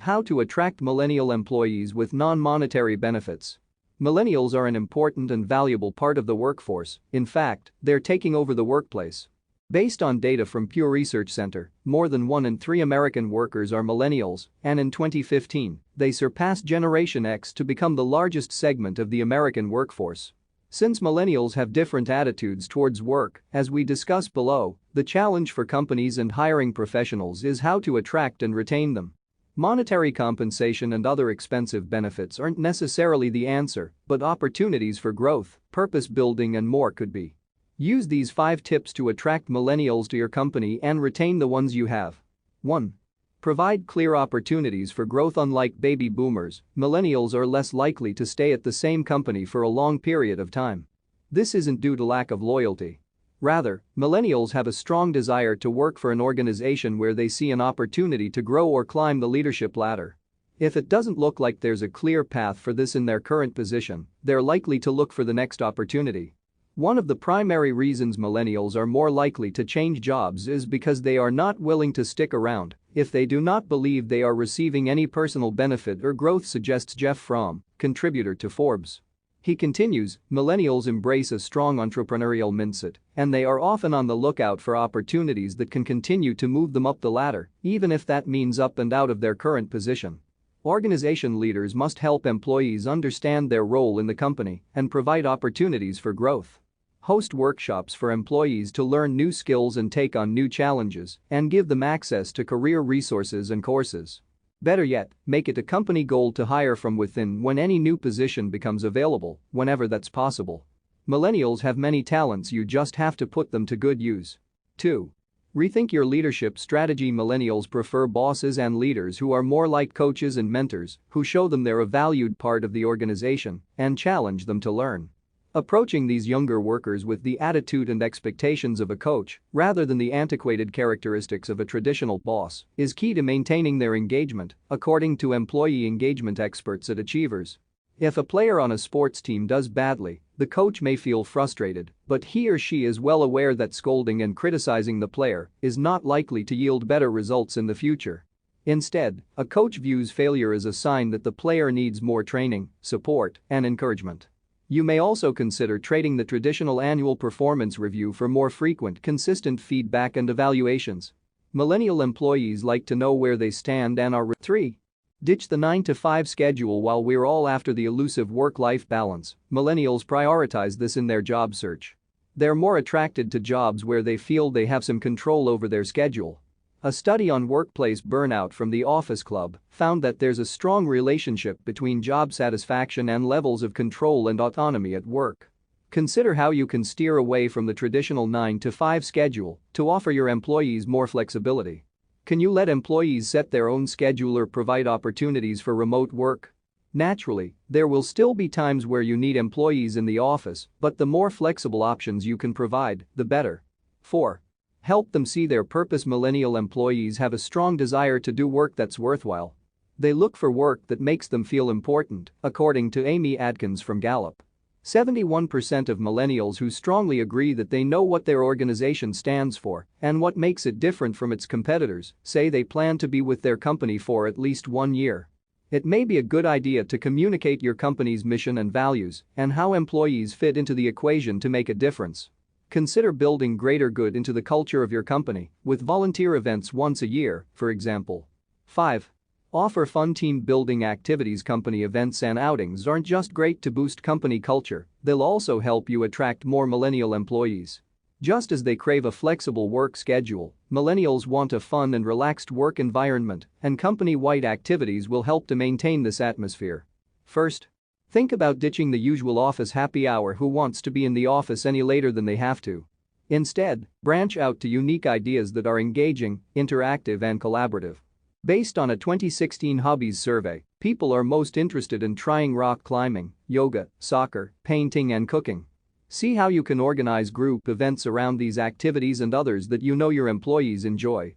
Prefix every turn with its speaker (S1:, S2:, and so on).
S1: how to attract millennial employees with non-monetary benefits. Millennials are an important and valuable part of the workforce. In fact, they're taking over the workplace. Based on data from Pew Research Center, more than 1 in 3 American workers are millennials, and in 2015, they surpassed Generation X to become the largest segment of the American workforce. Since millennials have different attitudes towards work, as we discuss below, the challenge for companies and hiring professionals is how to attract and retain them. Monetary compensation and other expensive benefits aren't necessarily the answer, but opportunities for growth, purpose building, and more could be. Use these 5 tips to attract millennials to your company and retain the ones you have. 1. Provide clear opportunities for growth. Unlike baby boomers, millennials are less likely to stay at the same company for a long period of time. This isn't due to lack of loyalty. Rather, millennials have a strong desire to work for an organization where they see an opportunity to grow or climb the leadership ladder. If it doesn't look like there's a clear path for this in their current position, they're likely to look for the next opportunity. One of the primary reasons millennials are more likely to change jobs is because they are not willing to stick around if they do not believe they are receiving any personal benefit or growth, suggests Jeff Fromm, contributor to Forbes. He continues, millennials embrace a strong entrepreneurial mindset, and they are often on the lookout for opportunities that can continue to move them up the ladder, even if that means up and out of their current position. Organization leaders must help employees understand their role in the company and provide opportunities for growth. Host workshops for employees to learn new skills and take on new challenges, and give them access to career resources and courses. Better yet, make it a company goal to hire from within when any new position becomes available, whenever that's possible. Millennials have many talents, you just have to put them to good use. 2. Rethink your leadership strategy. Millennials prefer bosses and leaders who are more like coaches and mentors, who show them they're a valued part of the organization and challenge them to learn. Approaching these younger workers with the attitude and expectations of a coach, rather than the antiquated characteristics of a traditional boss, is key to maintaining their engagement, according to employee engagement experts at Achievers. If a player on a sports team does badly, the coach may feel frustrated, but he or she is well aware that scolding and criticizing the player is not likely to yield better results in the future. Instead, a coach views failure as a sign that the player needs more training, support, and encouragement. You may also consider trading the traditional annual performance review for more frequent, consistent feedback and evaluations. Millennial employees like to know where they stand and are. 3. Ditch the 9-to-5 schedule. While we're all after the elusive work-life balance, millennials prioritize this in their job search. They're more attracted to jobs where they feel they have some control over their schedule. A study on workplace burnout from the Office Club found that there's a strong relationship between job satisfaction and levels of control and autonomy at work. Consider how you can steer away from the traditional 9-to-5 schedule to offer your employees more flexibility. Can you let employees set their own schedule or provide opportunities for remote work? Naturally, there will still be times where you need employees in the office, but the more flexible options you can provide, the better. 4. Help them see their purpose. Millennial employees have a strong desire to do work that's worthwhile. They look for work that makes them feel important, according to Amy Adkins from Gallup. 71% of millennials who strongly agree that they know what their organization stands for and what makes it different from its competitors say they plan to be with their company for at least 1 year. It may be a good idea to communicate your company's mission and values and how employees fit into the equation to make a difference. Consider building greater good into the culture of your company with volunteer events once a year, for example. 5. Offer fun team-building activities. Company events and outings aren't just great to boost company culture, they'll also help you attract more millennial employees. Just as they crave a flexible work schedule, millennials want a fun and relaxed work environment, and company-wide activities will help to maintain this atmosphere. First, think about ditching the usual office happy hour. Who wants to be in the office any later than they have to? Instead, branch out to unique ideas that are engaging, interactive, and collaborative. Based on a 2016 hobbies survey, people are most interested in trying rock climbing, yoga, soccer, painting, and cooking. See how you can organize group events around these activities and others that you know your employees enjoy.